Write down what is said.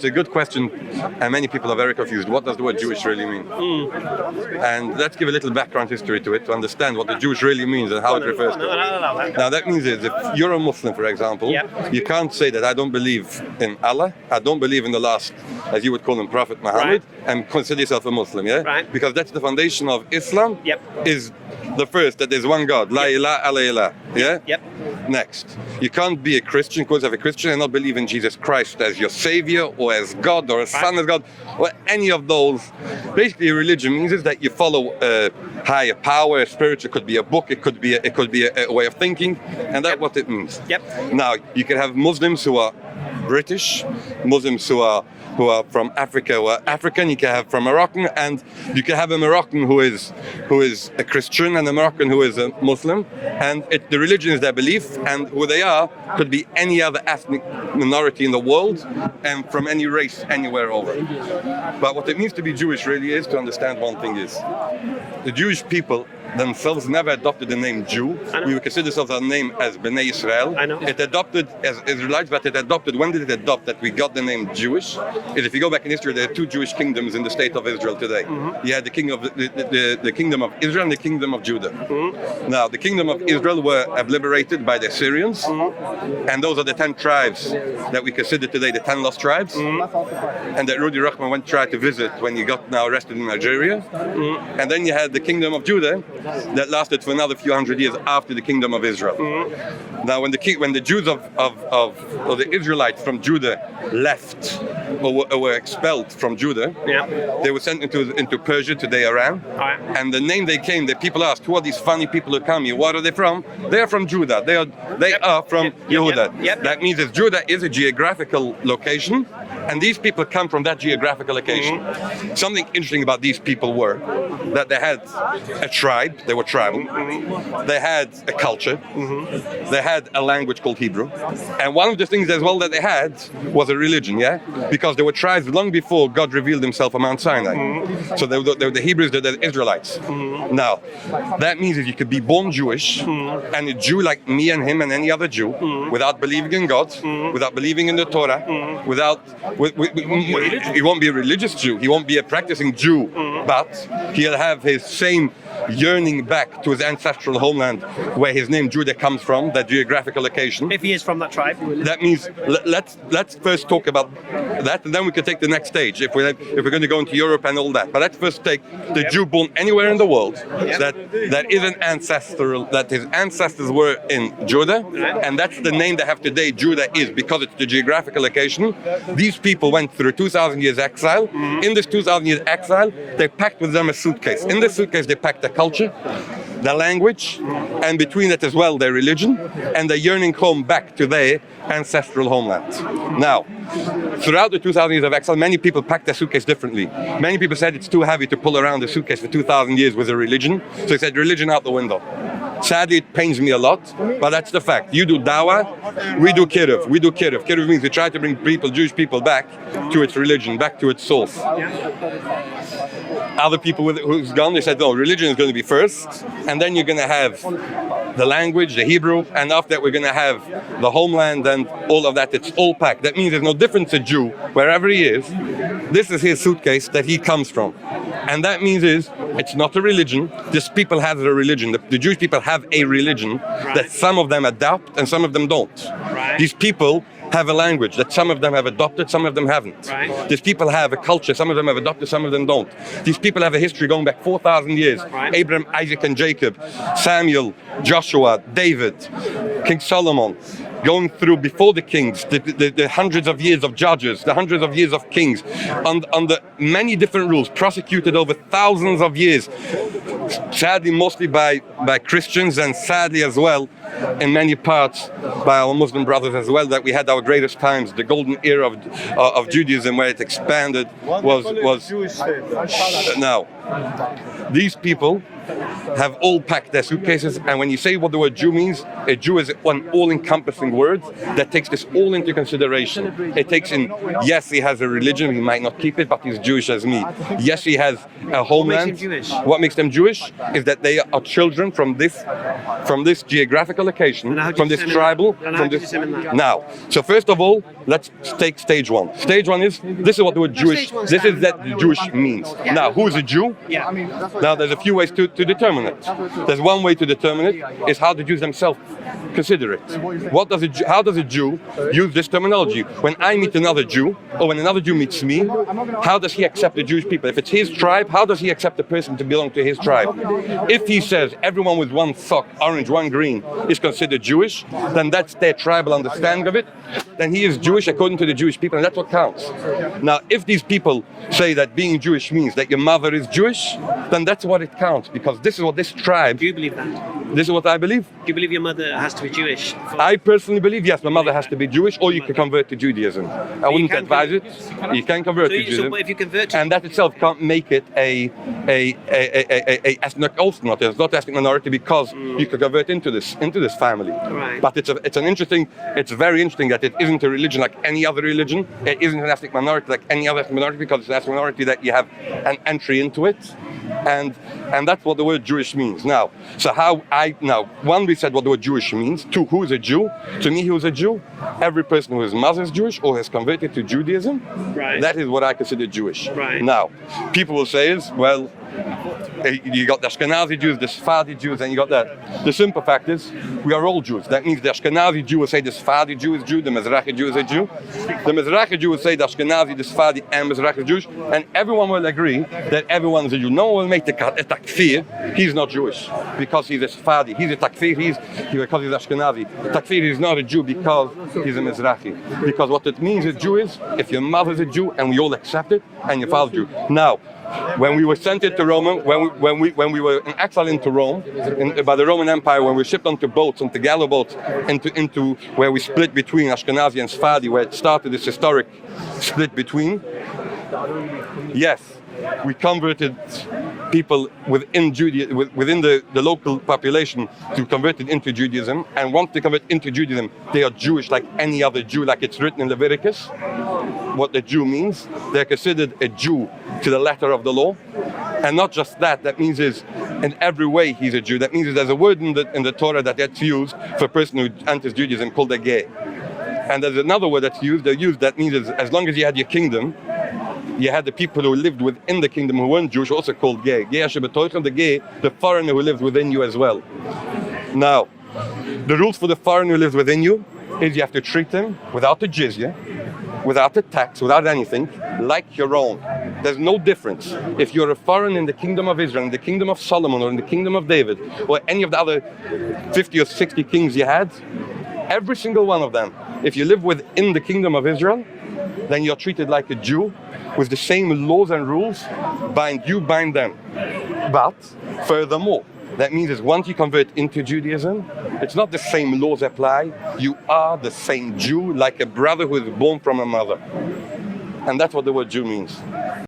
It's a good question, and many people are very confused. What does the word Jewish really mean? And let's give a little background history to it to understand what the Jewish really means and how it refers to it. Now, that means is if you're a Muslim, for example, you can't say that I don't believe in Allah, I don't believe in the last, as you would call him, Prophet Muhammad, and consider yourself a Muslim, Because that's the foundation of Islam, is the first, that there's one God, La ilaha illallah, Next, you can't be a Christian, because of a Christian, and not believe in Jesus Christ as your savior, or as God, or as son as God, or any of those. Basically, religion means is that you follow a higher power, a spiritual, it could be a book, it could be a way of thinking, and that's what it means. Now, you can have Muslims who are British, Muslims who are from Africa or African, you can have from Moroccan, and you can have a Moroccan who is a Christian and a Moroccan who is a Muslim, and the religion is their belief, and who they are could be any other ethnic minority in the world and from any race anywhere over. But what it means to be Jewish really is to understand one thing is the Jewish people themselves never adopted the name Jew. We would consider ourselves our name as Bnei Israel. It adopted as Israelites, but it adopted, when did it adopt that we got the name Jewish? Is if you go back in history, there are two Jewish kingdoms in the state of Israel today. You had the kingdom of Israel and the kingdom of Judah. Now, the kingdom of Israel were liberated by the Assyrians, and those are the 10 tribes that we consider today the 10 lost tribes, and that Rudy Rahman went to try to visit when he got now arrested in Nigeria. And then you had the kingdom of Judah, that lasted for another few hundred years after the kingdom of Israel. Now, when the Jews or the Israelites from Judah left or were expelled from Judah, they were sent into Persia, today Iran. And the name they came, the people asked, who are these funny people who come here? What are they from? They are from Judah. They are from Yehuda. That means that Judah is a geographical location, and these people come from that geographical location. Something interesting about these people were that they had a tribe, they were tribal, they had a culture, they had a language called Hebrew, and one of the things as well that they had was a religion, because there were tribes long before God revealed himself on Mount Sinai. So they were the Hebrews, they're the Israelites. Now, that means that you could be born Jewish, and a Jew like me and him and any other Jew, without believing in God, without believing in the Torah, he won't be a religious Jew, he won't be a practicing Jew, but he'll have his same yearning back to his ancestral homeland where his name Judah comes from, that geographical location. If he is from that tribe. That means let's first talk about that, and then we can take the next stage if we're going to go into Europe and all that. But let's first take the Jew born anywhere in the world that is an ancestral, that his ancestors were in Judah, and that's the name they have today. Judah is because it's the geographical location. These people went through 2,000 years exile. In this 2,000 years exile, they packed with them a suitcase. In this suitcase, they packed their culture, their language, and between it as well their religion, and their yearning home back to their ancestral homeland. Now, throughout the 2,000 years of exile, many people packed their suitcase differently. Many people said it's too heavy to pull around the suitcase for 2,000 years with a religion, so they said religion out the window. Sadly, it pains me a lot, but that's the fact. You do dawah, we do kiruv. Kiruv means we try to bring Jewish people back to its religion, back to its source. Other people who's gone, they said, no, religion is going to be first, and then you're going to have the language, the Hebrew, and after that we're going to have the homeland and all of that. It's all packed. That means there's no difference to Jew, wherever he is. This is his suitcase that he comes from. And that means it's not a religion. This people have a religion. The Jewish people have a religion that some of them adopt and some of them don't. These people have a language that some of them have adopted, some of them haven't. These people have a culture, some of them have adopted, some of them don't. These people have a history going back 4,000 years. Abraham, Isaac, and Jacob, Samuel, Joshua, David, King Solomon, going through before the kings, the hundreds of years of judges, the hundreds of years of kings, under many different rules, prosecuted over thousands of years, sadly mostly by Christians, and sadly as well in many parts by our Muslim brothers as well, that we had our greatest times. The golden era of Judaism, where it expanded, was now. These people have all packed their suitcases. And when you say what the word Jew means, a Jew is an all-encompassing word that takes this all into consideration. It takes in, yes, he has a religion, he might not keep it, but he's Jewish as me. Yes, he has a homeland. What makes him Jewish? What makes them Jewish is that they are children from this geographical location, from this tribal, from this. Now, so first of all, let's take stage one. Stage one is, this is what the word Jewish, this is that the Jewish means. Now, who is a Jew? Yeah. Now, there's a few ways to determine it. There's one way to determine it, is how the Jews themselves consider it. How does a Jew use this terminology? When I meet another Jew, or when another Jew meets me, how does he accept the Jewish people? If it's his tribe, how does he accept the person to belong to his tribe? If he says everyone with one sock, orange, one green, is considered Jewish, then that's their tribal understanding of it. Then he is Jewish according to the Jewish people, and that's what counts. Now, if these people say that being Jewish means that your mother is Jewish, then that's what it counts, because this is what this tribe. Do you believe that? This is what I believe. Do you believe your mother has to be Jewish? I personally believe, yes, my mother has to be Jewish, or you can convert to Judaism. I wouldn't advise it. You can convert to Judaism. So if you convert to and that itself can't make it a ethnic, also not ethnic minority, because you can convert into this family. Right. But it's very interesting that it isn't a religion like any other religion. It isn't an ethnic minority like any other ethnic minority, because it's an ethnic minority that you have an entry into it. And that's what the word Jewish means. Now, one, we said what the word Jewish means. Two, who is a Jew? To me, who is a Jew? Every person whose mother is Jewish or has converted to Judaism. Right. That is what I consider Jewish. Right. Now, people will say is, well, you got the Ashkenazi Jews, the Sephardi Jews, and you got that. The simple fact is, we are all Jews. That means the Ashkenazi Jew will say the Sephardi Jew is Jew, the Mizrahi Jew is a Jew. The Mizrahi Jew will say the Ashkenazi, the Sephardi, and Mizrahi is Jewish, and everyone will agree that everyone is a Jew. No one will make a takfir. He's not Jewish because he's a Sephardi. He's a takfir because he's Ashkenazi. Takfir is not a Jew because he's a Mizrahi. Because what it means a Jew is, if your mother is a Jew and we all accept it, and your father is a Jew. Now, when we were sent into Rome, when we were in exile into Rome, by the Roman Empire, when we were shipped onto boats, onto gallows boats, into where we split between Ashkenazi and Sephardi, where it started this historic split between. Yes, we converted people within the local population to convert it into Judaism, and once they convert into Judaism, they are Jewish like any other Jew, like it's written in Leviticus. What the Jew means, they're considered a Jew to the letter of the law, and not just that. That means is in every way he's a Jew. That means there's a word in the Torah that's used for a person who enters Judaism called a gay, and there's another word that's used. That means is, as long as you had your kingdom, you had the people who lived within the kingdom who weren't Jewish, also called gay. The gay, the foreigner who lived within you as well. Now, the rules for the foreigner who lives within you is you have to treat them without the jizya, without the tax, without anything, like your own. There's no difference. If you're a foreigner in the kingdom of Israel, in the kingdom of Solomon, or in the kingdom of David, or any of the other 50 or 60 kings you had, every single one of them, if you live within the kingdom of Israel, then you're treated like a Jew with the same laws and rules. Bind you, bind them. But furthermore, that means is once you convert into Judaism, it's not the same laws apply. You are the same Jew, like a brother who is born from a mother. And that's what the word Jew means.